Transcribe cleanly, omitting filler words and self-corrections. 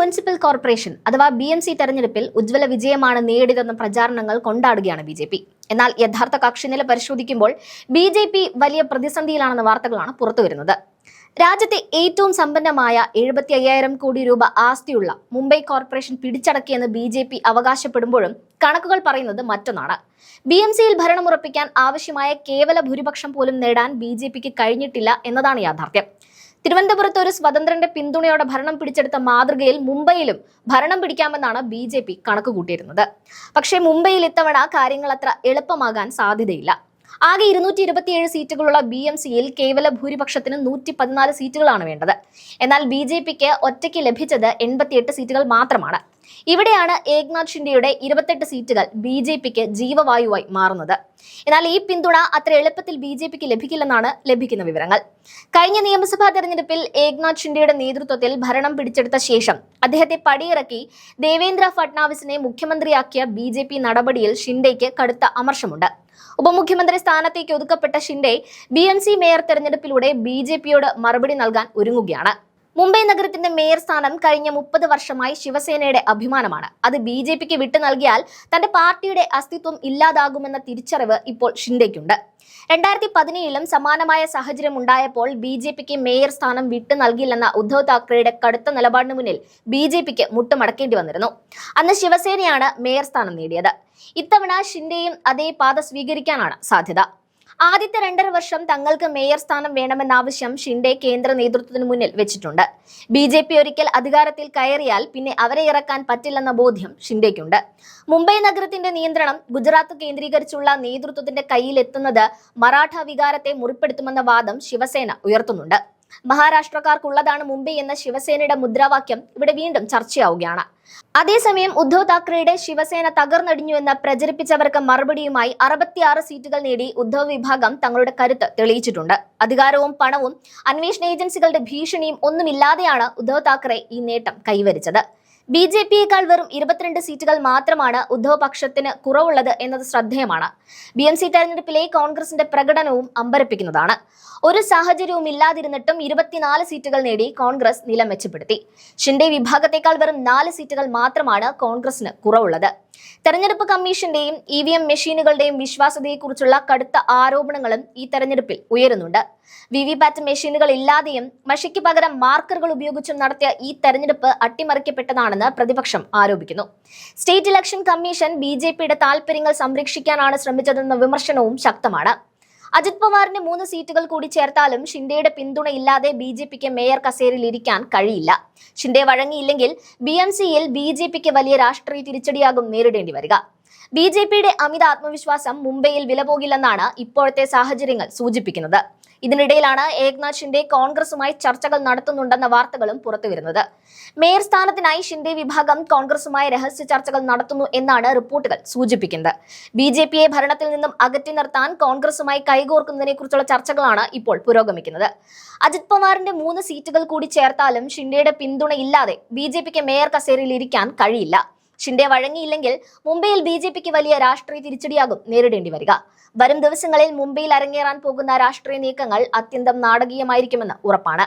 Municipal corporation അഥവാ BMC തെരഞ്ഞെടുപ്പിൽ ഉജ്ജ്വല വിജയമാണ് നേടിയതെന്ന പ്രചാരണങ്ങൾ കൊണ്ടാടുകയാണ് BJP. എന്നാൽ യഥാർത്ഥ കക്ഷിനില പരിശോധിക്കുമ്പോൾ BJP വലിയ പ്രതിസന്ധിയിലാണെന്ന വാർത്തകളാണ് പുറത്തുവരുന്നത്. രാജ്യത്തെ ഏറ്റവും സമ്പന്നമായ 75,000 കോടി രൂപ ആസ്തിയുള്ള മുംബൈ കോർപ്പറേഷൻ പിടിച്ചടക്കിയെന്ന് BJP അവകാശപ്പെടുമ്പോഴും കണക്കുകൾ പറയുന്നത് മറ്റൊന്നാണ്. BMCയിൽ ഭരണമുറപ്പിക്കാൻ ആവശ്യമായ കേവല ഭൂരിപക്ഷം പോലും നേടാൻ BJPക്ക് കഴിഞ്ഞിട്ടില്ല എന്നതാണ് യാഥാർത്ഥ്യം. തിരുവനന്തപുരത്ത് ഒരു സ്വതന്ത്രന്റെ പിന്തുണയോടെ ഭരണം പിടിച്ചെടുത്ത മാതൃകയിൽ മുംബൈയിലും ഭരണം പിടിക്കാമെന്നാണ് BJP കണക്കുകൂട്ടിയിരുന്നത്. പക്ഷേ മുംബൈയിൽ ഇത്തവണ കാര്യങ്ങൾ അത്ര എളുപ്പമാകാൻ സാധ്യതയില്ല. ആകെ 227 സീറ്റുകളുള്ള BMCയിൽ കേവല ഭൂരിപക്ഷത്തിന് 114 സീറ്റുകളാണ് വേണ്ടത്. എന്നാൽ BJPക്ക് ഒറ്റയ്ക്ക് ലഭിച്ചത് 88 സീറ്റുകൾ മാത്രമാണ്. ഇവിടെയാണ് ഏക്നാഥ് ഷിൻഡെയുടെ 28 സീറ്റുകൾ BJPക്ക് ജീവവായുവായി മാറുന്നത്. എന്നാൽ ഈ പിന്തുണ അത്ര എളുപ്പത്തിൽ BJPക്ക് ലഭിക്കില്ലെന്നാണ് ലഭിക്കുന്ന വിവരങ്ങൾ. കഴിഞ്ഞ നിയമസഭാ തെരഞ്ഞെടുപ്പിൽ ഏക്നാഥ് ഷിൻഡെയുടെ നേതൃത്വത്തിൽ ഭരണം പിടിച്ചെടുത്ത ശേഷം അദ്ദേഹത്തെ പടിയിറക്കി ദേവേന്ദ്ര ഫട്നാവിസിനെ മുഖ്യമന്ത്രിയാക്കിയ BJP നടപടിയിൽ ഷിൻഡെയ്ക്ക് കടുത്ത അമർഷമുണ്ട്. ഉപമുഖ്യമന്ത്രി സ്ഥാനത്തേക്ക് ഒതുക്കപ്പെട്ട ഷിൻഡെ BMC മേയർ തെരഞ്ഞെടുപ്പിലൂടെ BJPയോട് മറുപടി നൽകാൻ ഒരുങ്ങുകയാണ്. മുംബൈ നഗരത്തിന്റെ മേയർ സ്ഥാനം കഴിഞ്ഞ 30 വർഷമായി ശിവസേനയുടെ അഭിമാനമാണ്. അത് BJPക്ക് വിട്ടു നൽകിയാൽ തന്റെ പാർട്ടിയുടെ അസ്തിത്വം ഇല്ലാതാകുമെന്ന തിരിച്ചറിവ് ഇപ്പോൾ ഷിൻഡെയ്ക്കുണ്ട്. 2017ലും സമാനമായ സാഹചര്യം ഉണ്ടായപ്പോൾ BJPക്ക് മേയർ സ്ഥാനം വിട്ടു നൽകില്ലെന്ന ഉദ്ധവ് താക്കറെയുടെ കടുത്ത നിലപാടിന് മുന്നിൽ BJPക്ക് മുട്ടുമടക്കേണ്ടി വന്നിരുന്നു. അന്ന് ശിവസേനയാണ് മേയർ സ്ഥാനം നേടിയത്. ഇത്തവണ ഷിൻഡെയും അതേ പാത സ്വീകരിക്കാനാണ് സാധ്യത. ആദ്യത്തെ 2.5 വർഷം തങ്ങൾക്ക് മേയർ സ്ഥാനം വേണമെന്ന ആവശ്യം ഷിൻഡെ കേന്ദ്ര നേതൃത്വത്തിന് മുന്നിൽ വെച്ചിട്ടുണ്ട്. BJP ഒരിക്കൽ അധികാരത്തിൽ കയറിയാൽ പിന്നെ അവരെ ഇറക്കാൻ പറ്റില്ലെന്ന ബോധ്യം ഷിൻഡെയ്ക്കുണ്ട്. മുംബൈ നഗരത്തിന്റെ നിയന്ത്രണം ഗുജറാത്ത് കേന്ദ്രീകരിച്ചുള്ള നേതൃത്വത്തിന്റെ കയ്യിലെത്തുന്നത് മറാഠ വികാരത്തെ മുറിപ്പെടുത്തുമെന്ന വാദം ശിവസേന ഉയർത്തുന്നുണ്ട്. മഹാരാഷ്ട്രക്കാർക്കുള്ളതാണ് മുംബൈ എന്ന ശിവസേനയുടെ മുദ്രാവാക്യം ഇവിടെ വീണ്ടും ചർച്ചയാവുകയാണ്. അതേസമയം ഉദ്ധവ് താക്കറെയുടെ ശിവസേന തകർന്നടിഞ്ഞുവെന്ന് പ്രചരിപ്പിച്ചവർക്ക് മറുപടിയുമായി 66 സീറ്റുകൾ നേടി ഉദ്ധവ് വിഭാഗം തങ്ങളുടെ കരുത്ത് തെളിയിച്ചിട്ടുണ്ട്. അധികാരവും പണവും അന്വേഷണ ഏജൻസികളുടെ ഭീഷണിയും ഒന്നുമില്ലാതെയാണ് ഉദ്ധവ് താക്കറെ ഈ നേട്ടം കൈവരിച്ചത്. BJPയേക്കാൾ വെറും 22 സീറ്റുകൾ മാത്രമാണ് ഉദ്ധവ് പക്ഷത്തിന് കുറവുള്ളത് എന്നത് ശ്രദ്ധേയമാണ്. BMC തെരഞ്ഞെടുപ്പിലെ കോൺഗ്രസിന്റെ പ്രകടനവും അമ്പരപ്പിക്കുന്നതാണ്. ഒരു സാഹചര്യവും ഇല്ലാതിരുന്നിട്ടും 24 സീറ്റുകൾ നേടി കോൺഗ്രസ് നില മെച്ചപ്പെടുത്തി. ഷിൻഡെ വിഭാഗത്തെക്കാൾ വെറും 4 സീറ്റുകൾ മാത്രമാണ് കോൺഗ്രസിന് കുറവുള്ളത്. തെരഞ്ഞെടുപ്പ് കമ്മീഷന്റെയും EVM മെഷീനുകളുടെയും വിശ്വാസ്യതയെക്കുറിച്ചുള്ള കടുത്ത ആരോപണങ്ങളും ഈ തെരഞ്ഞെടുപ്പിൽ ഉയരുന്നുണ്ട്. VVPAT മെഷീനുകൾ ഇല്ലാതെയും മഷിക്ക് പകരം മാർക്കറുകൾ ഉപയോഗിച്ചും നടത്തിയ ഈ തെരഞ്ഞെടുപ്പ് അട്ടിമറിക്കപ്പെട്ടതാണെന്ന് പ്രതിപക്ഷം ആരോപിക്കുന്നു. സ്റ്റേറ്റ് ഇലക്ഷൻ കമ്മീഷൻ BJPയുടെ താൽപര്യങ്ങൾ സംരക്ഷിക്കാനാണ് ശ്രമിച്ചതെന്ന വിമർശനവും ശക്തമാണ്. അജിത് പവാറിന് 3 സീറ്റുകൾ കൂടി ചേർത്താലും ഷിൻഡെയുടെ പിന്തുണയില്ലാതെ BJPക്ക് മേയർ കസേരയിൽ ഇരിക്കാൻ കഴിയില്ല. ഷിൻഡെ വഴങ്ങിയില്ലെങ്കിൽ BMCയിൽ BJPക്ക് വലിയ രാഷ്ട്രീയ തിരിച്ചടിയാകും നേരിടേണ്ടി വരിക. BJPയുടെ അമിത ആത്മവിശ്വാസം മുംബൈയിൽ വിലപോകില്ലെന്നാണ് ഇപ്പോഴത്തെ സാഹചര്യങ്ങൾ സൂചിപ്പിക്കുന്നത്. ഇതിനിടയിലാണ് ഏക്നാഥ് ഷിൻഡെ കോൺഗ്രസുമായി ചർച്ചകൾ നടത്തുന്നുണ്ടെന്ന വാർത്തകളും പുറത്തുവരുന്നത്. മേയർ സ്ഥാനത്തിനായി ഷിൻഡെ വിഭാഗം കോൺഗ്രസുമായി രഹസ്യ ചർച്ചകൾ നടത്തുന്നു എന്നാണ് റിപ്പോർട്ടുകൾ സൂചിപ്പിക്കുന്നത്. BJPയെ ഭരണത്തിൽ നിന്നും അകറ്റി നിർത്താൻ കോൺഗ്രസുമായി കൈകോർക്കുന്നതിനെ കുറിച്ചുള്ള ചർച്ചകളാണ് ഇപ്പോൾ പുരോഗമിക്കുന്നത്. അജിത് പവാറിന്റെ 3 സീറ്റുകൾ കൂടി ചേർത്താലും ഷിൻഡെയുടെ പിന്തുണയില്ലാതെ BJPക്ക് മേയർ കസേരയിൽ ഇരിക്കാൻ കഴിയില്ല. ഷിൻഡെ വഴങ്ങിയില്ലെങ്കിൽ മുംബൈയിൽ BJPക്ക് വലിയ രാഷ്ട്രീയ തിരിച്ചടിയാകും നേരിടേണ്ടി വരിക. വരും ദിവസങ്ങളിൽ മുംബൈയിൽ അരങ്ങേറാൻ പോകുന്ന രാഷ്ട്രീയ നീക്കങ്ങൾ അത്യന്തം നാടകീയമായിരിക്കുമെന്ന് ഉറപ്പാണ്.